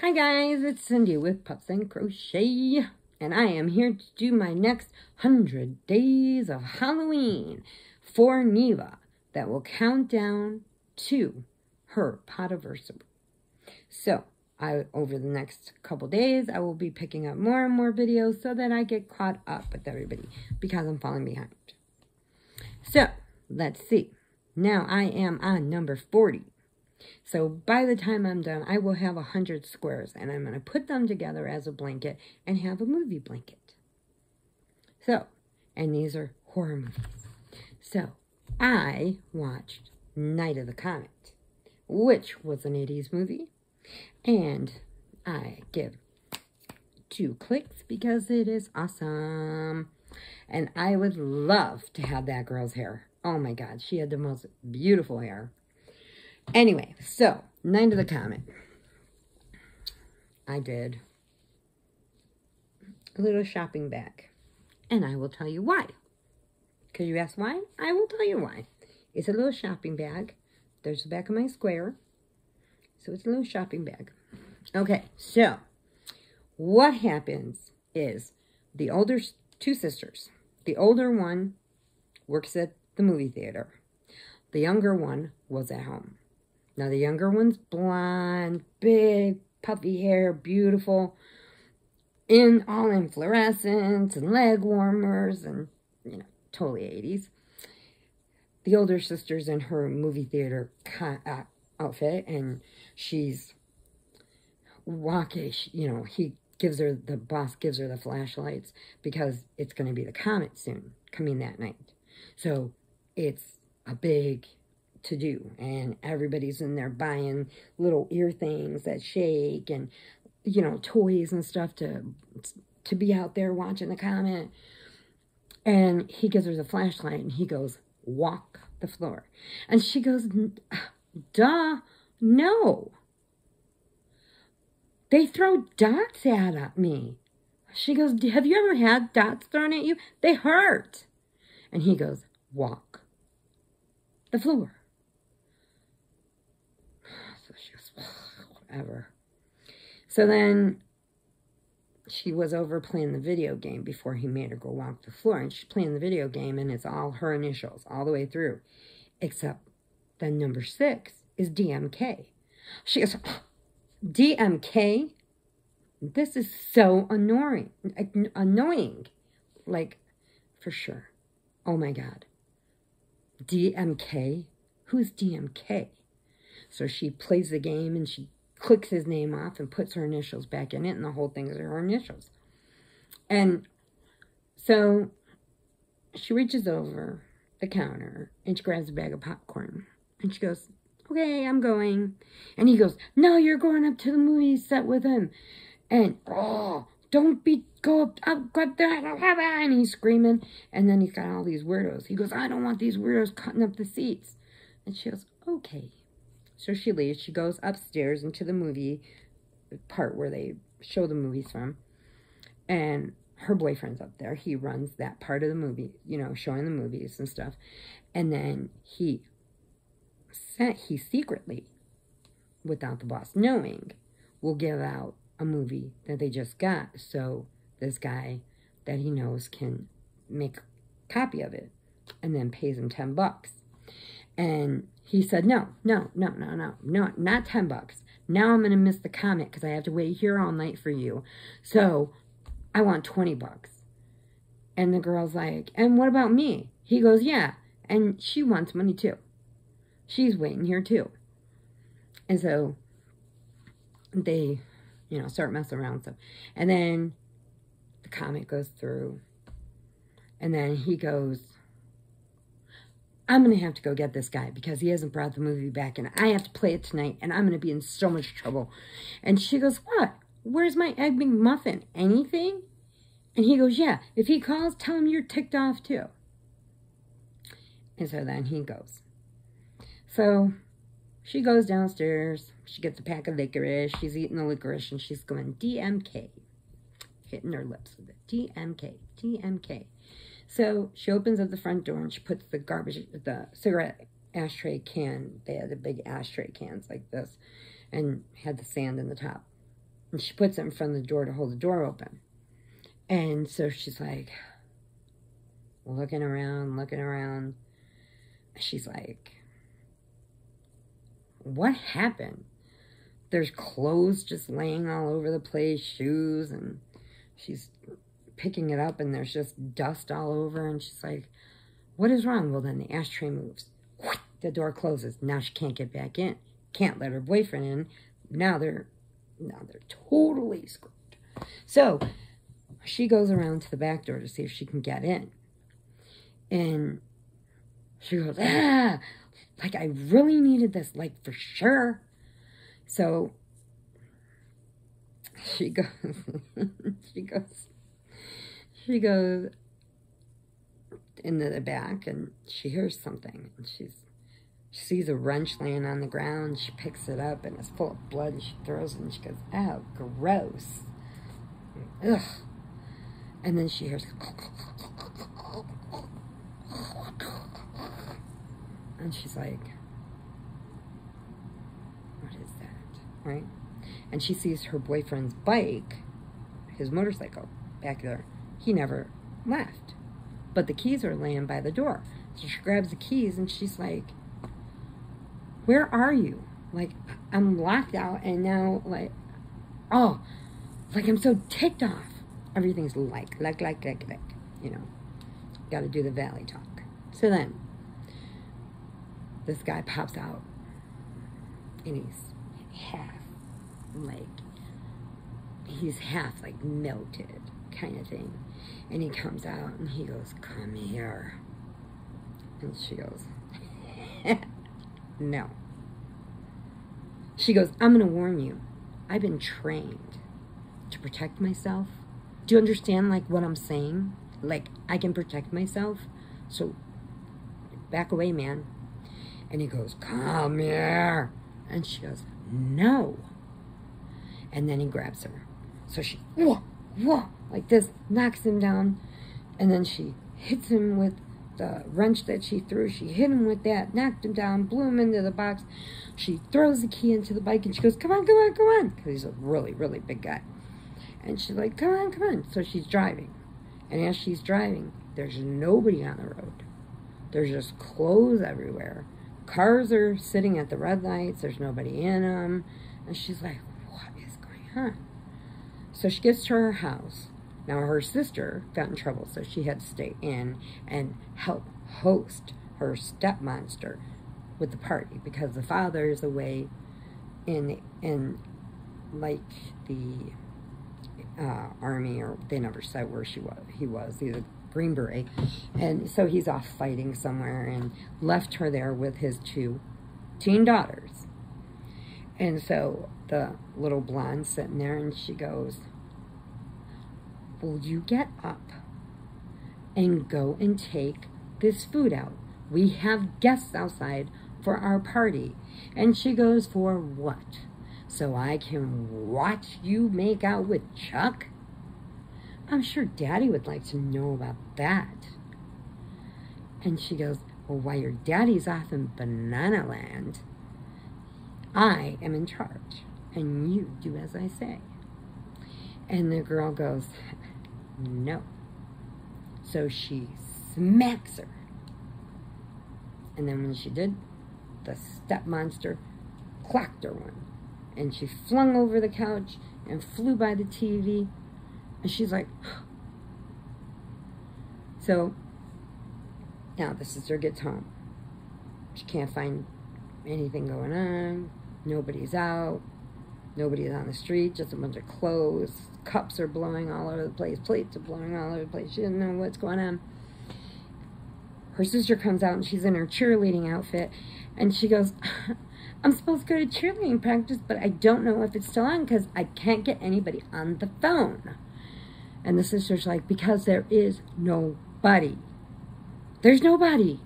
Hi guys, it's Cindy with Pups and Crochet, and I am here to do my next 100 days of Halloween for Neva that will count down to her Podiversary. So, over the next couple days, I will be picking up more and more videos so that I get caught up with everybody because I'm falling behind. So, let's see. Now I am on number 40. So by the time I'm done, I will have 100 squares, and I'm going to put them together as a blanket and have a movie blanket. So, and these are horror movies. So, I watched Night of the Comet, which was an 80s movie, and I give 2 clicks because it is awesome. And I would love to have that girl's hair. Oh my God, she had the most beautiful hair. Anyway, so, Night of the Comet. I did a little shopping bag. And I will tell you why. Because you ask why? I will tell you why. It's a little shopping bag. There's the back of my square. So, it's a little shopping bag. Okay, so, what happens is the older 2 sisters. The older one works at the movie theater. The younger one was at home. Now, the younger one's blonde, big, puffy hair, beautiful, all in fluorescence and leg warmers and, you know, totally 80s. The older sister's in her movie theater outfit, and she's walking, you know, the boss gives her the flashlights because it's going to be the comet soon, coming that night. So, it's a big to do, and everybody's in there buying little ear things that shake and, you know, toys and stuff to be out there watching the comet. And he gives her the flashlight and he goes, walk the floor. And she goes, duh, no. They throw dots at me. She goes, have you ever had dots thrown at you? They hurt. And he goes, walk the floor. So she goes, whatever. So then she was over playing the video game before he made her go walk the floor. And she's playing the video game, and it's all her initials all the way through. Except then number 6 is DMK. She goes, DMK? This is so annoying. Like, for sure. Oh my God. DMK? Who's DMK? So she plays the game and she clicks his name off and puts her initials back in it, and the whole thing is her initials. And so she reaches over the counter and she grabs a bag of popcorn and she goes, okay, I'm going. And he goes, no, you're going up to the movie set with him. And, oh, go up there, I don't have it. And he's screaming. And then he's got all these weirdos. He goes, I don't want these weirdos cutting up the seats. And she goes, okay. So she leaves. She goes upstairs into the movie part where they show the movies from. And her boyfriend's up there. He runs that part of the movie, you know, showing the movies and stuff. And then he secretly, without the boss knowing, will give out a movie that they just got. So this guy that he knows can make a copy of it and then pays him $10. And he said, no, not $10. Now I'm going to miss the comet because I have to wait here all night for you. So I want $20. And the girl's like, and what about me? He goes, yeah. And she wants money too. She's waiting here too. And so they, you know, start messing around. So, and then the comet goes through. And then he goes, I'm going to have to go get this guy because he hasn't brought the movie back, and I have to play it tonight, and I'm going to be in so much trouble. And she goes, what? Where's my Egg McMuffin? Anything? And he goes, yeah, if he calls, tell him you're ticked off too. And so then he goes. So she goes downstairs. She gets a pack of licorice. She's eating the licorice, and she's going, DMK. Hitting her lips with it. DMK, DMK. So she opens up the front door and she puts the cigarette ashtray can. They had the big ashtray cans like this and had the sand in the top. And she puts it in front of the door to hold the door open. And so she's like, looking around. She's like, what happened? There's clothes just laying all over the place, shoes, and she's picking it up, and there's just dust all over, and she's like, what is wrong? Well, then the ashtray moves. The door closes. Now she can't get back in. Can't let her boyfriend in. Now they're totally screwed. So she goes around to the back door to see if she can get in. And she goes, like I really needed this, like for sure. So she goes, she goes into the back, and she hears something, and she sees a wrench laying on the ground. She picks it up, and it's full of blood, and she throws it, and she goes, oh, gross. Ugh. And then she hears, and she's like, what is that, right? And she sees her boyfriend's bike, his motorcycle, back there. He never left, but the keys are laying by the door. So she grabs the keys, and she's like, where are you? Like, I'm locked out, and now, like, oh, like, I'm so ticked off. Everything's like, you know, got to do the valley talk. So then, this guy pops out, and he's half, like, melted, kind of thing. And he comes out, and he goes, come here. And she goes, no. She goes, I'm going to warn you. I've been trained to protect myself. Do you understand, like, what I'm saying? Like, I can protect myself. So, back away, man. And he goes, come here. And she goes, no. And then he grabs her. So she, whoa, like this, knocks him down. And then she hits him with the wrench that she threw. She hit him with that, knocked him down, blew him into the box. She throws the key into the bike, and she goes, come on. Because he's a really, really big guy. And she's like, come on. So she's driving. And as she's driving, there's nobody on the road. There's just clothes everywhere. Cars are sitting at the red lights. There's nobody in them. And she's like, what is going on? So she gets to her house. Now, her sister got in trouble, so she had to stay in and help host her stepmonster with the party, because the father is away in like the army, or they never said where he was either Green Beret, and so he's off fighting somewhere, and left her there with his 2 teen daughters. And so the little blonde's sitting there, and she goes, will you get up and go and take this food out? We have guests outside for our party. And she goes, for what? So I can watch you make out with Chuck? I'm sure Daddy would like to know about that. And she goes, well, while your daddy's off in Banana Land, I am in charge, and you do as I say. And the girl goes, no. So she smacks her. And then when she did, the stepmonster clocked her one. And she flung over the couch and flew by the TV. And she's like, so now the sister gets home. She can't find anything going on. Nobody's out. Nobody's on the street. Just a bunch of clothes. Cups are blowing all over the place. Plates are blowing all over the place. She doesn't know what's going on. Her sister comes out, and she's in her cheerleading outfit. And she goes, I'm supposed to go to cheerleading practice, but I don't know if it's still on because I can't get anybody on the phone. And the sister's like, because there is nobody. There's nobody.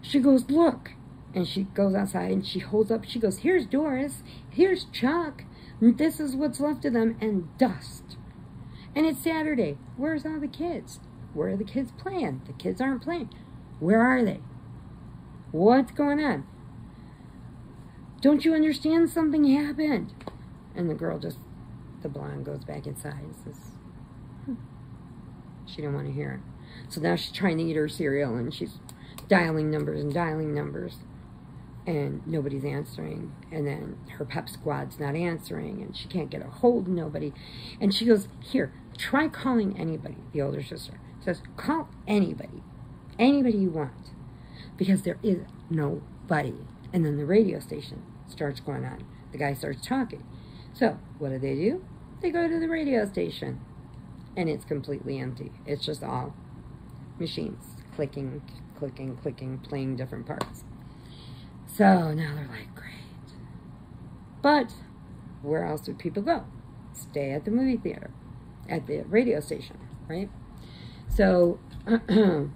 She goes, look. And she goes outside, and she holds up. She goes, here's Doris. Here's Chuck. This is what's left of them, and dust. And it's Saturday. Where's all the kids? Where are the kids playing? The kids aren't playing. Where are they? What's going on? Don't you understand? Something happened. And the girl just the blonde goes back inside and says, she didn't want to hear it. So now she's trying to eat her cereal, and she's dialing numbers and dialing numbers, and nobody's answering. And then her pep squad's not answering, and she can't get a hold of nobody. And she goes, here, try calling anybody. The older sister says, call anybody you want, because there is nobody. And then the radio station starts going on. The guy starts talking. So what do? They go to the radio station, and it's completely empty. It's just all machines clicking, clicking, clicking, playing different parts. So now they're like, great. But where else would people go? Stay at the movie theater, at the radio station, right? So so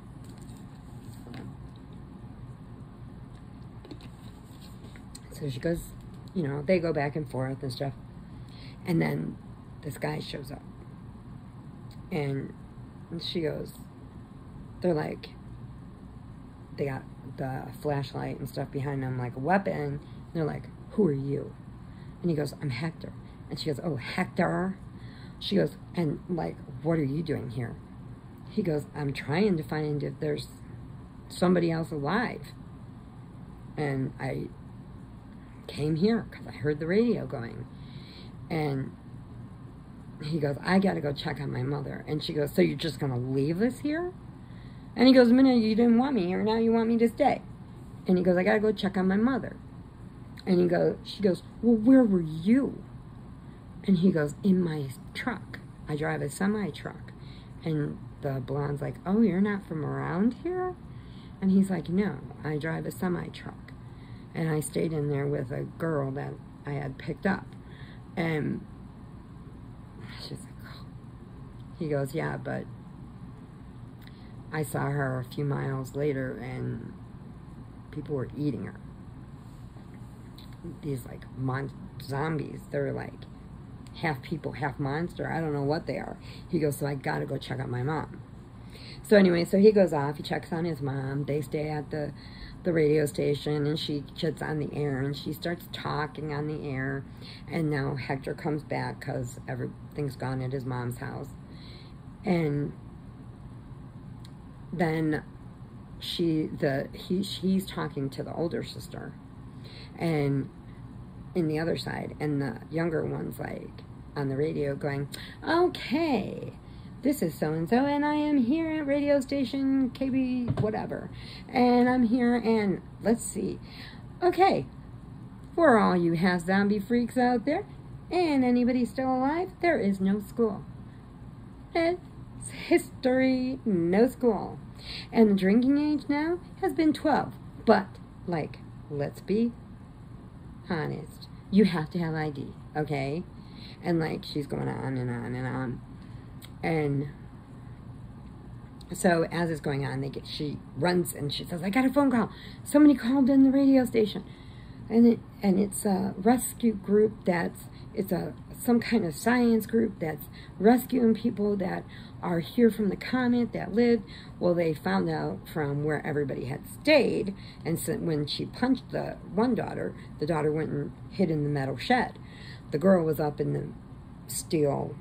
she goes, you know, they go back and forth and stuff. And then this guy shows up. And she goes, they're like, they got the flashlight and stuff behind them like a weapon. And they're like, who are you? And he goes, I'm Hector. And she goes, oh, Hector? She goes, and like, what are you doing here? He goes, I'm trying to find if there's somebody else alive. And I came here because I heard the radio going. And he goes, I got to go check on my mother. And she goes, so you're just going to leave us here? And he goes, a minute, you didn't want me here, now you want me to stay. And he goes, I got to go check on my mother. And she goes, well, where were you? And he goes, in my truck. I drive a semi-truck. And the blonde's like, oh, you're not from around here? And he's like, no, I drive a semi-truck. And I stayed in there with a girl that I had picked up. And she's like, oh. He goes, yeah, but I saw her a few miles later and people were eating her. These like zombies. They're like half people, half monster. I don't know what they are. He goes, so I gotta go check on my mom. So anyway, so he goes off, he checks on his mom. They stay at the radio station, and she gets on the air, and she starts talking on the air. And now Hector comes back because everything's gone at his mom's house. And then he's talking to the older sister, and in the other side, and the younger one's like on the radio going, okay, this is so-and-so, and I am here at radio station KB whatever, and I'm here, and let's see, okay, for all you half zombie freaks out there, and anybody still alive, there is no school. It's history, no school. And the drinking age now has been 12, but, like, let's be honest, you have to have ID, okay? And, like, she's going on and on and on. And so as it's going on, she runs and she says, I got a phone call. Somebody called in the radio station. And it's a rescue group it's some kind of science group that's rescuing people that are here from the comet that lived. Well, they found out from where everybody had stayed, and so when she punched the one daughter, the daughter went and hid in the metal shed. The girl was up in the steel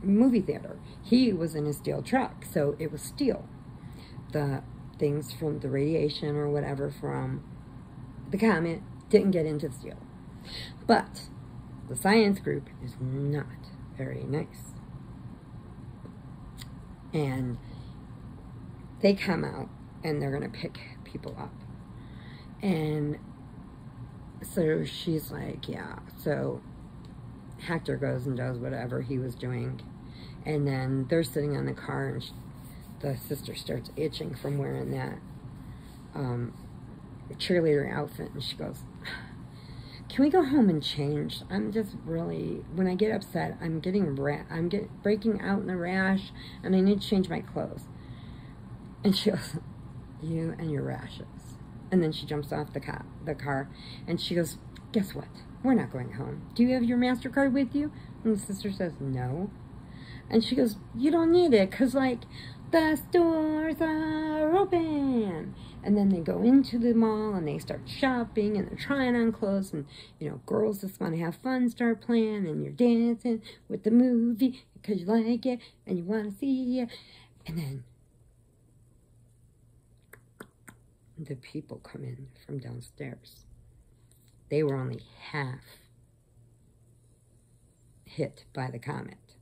movie theater. He was in a steel truck, so it was steel. The things from the radiation or whatever from the comet didn't get into the steel. But the science group is not very nice. And they come out and they're going to pick people up. And so she's like, yeah. So Hector goes and does whatever he was doing. And then they're sitting on the car, and the sister starts itching from wearing that cheerleader outfit. And she goes, can we go home and change? I'm just really, when I get upset, I'm breaking out in a rash, and I need to change my clothes. And she goes, you and your rashes. And then she jumps off the car, and she goes, guess what? We're not going home. Do you have your MasterCard with you? And the sister says, no. And she goes, you don't need it, because, like, the stores are open. And then they go into the mall and they start shopping and they're trying on clothes. And, you know, girls just want to have fun, start playing. And you're dancing with the movie because you like it and you want to see it. And then the people come in from downstairs. They were only half hit by the comet.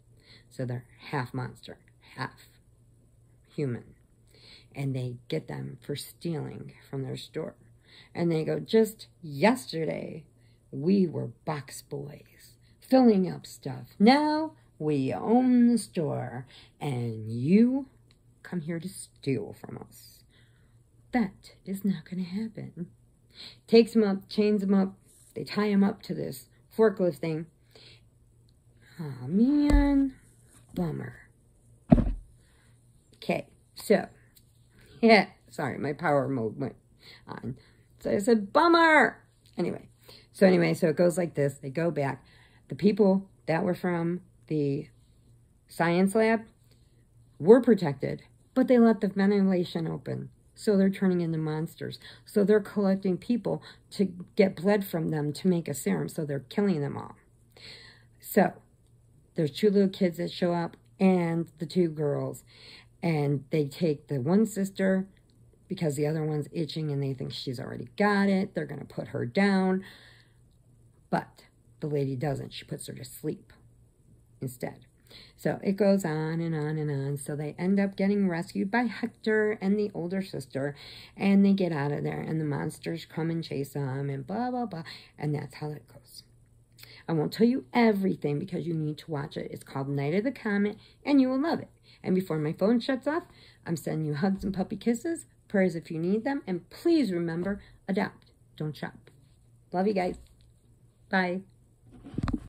So they're half monster, half human. And they get them for stealing from their store. And they go, just yesterday, we were box boys, filling up stuff. Now we own the store, and you come here to steal from us. That is not going to happen. Takes them up, chains them up. They tie them up to this forklift thing. Oh, man. Bummer. Okay, so, yeah, sorry, my power mode went on. So I said, bummer. Anyway, so it goes like this. They go back. The people that were from the science lab were protected, but they left the ventilation open. So they're turning into monsters. So they're collecting people to get blood from them to make a serum. So they're killing them all. So there's 2 little kids that show up and the 2 girls. And they take the one sister because the other one's itching and they think she's already got it. They're going to put her down. But the lady doesn't. She puts her to sleep instead. So it goes on and on and on. So they end up getting rescued by Hector and the older sister. And they get out of there. And the monsters come and chase them and blah, blah, blah. And that's how it goes. I won't tell you everything because you need to watch it. It's called Night of the Comet. And you will love it. And before my phone shuts off, I'm sending you hugs and puppy kisses. Prayers if you need them. And please remember, adopt. Don't shop. Love you guys. Bye.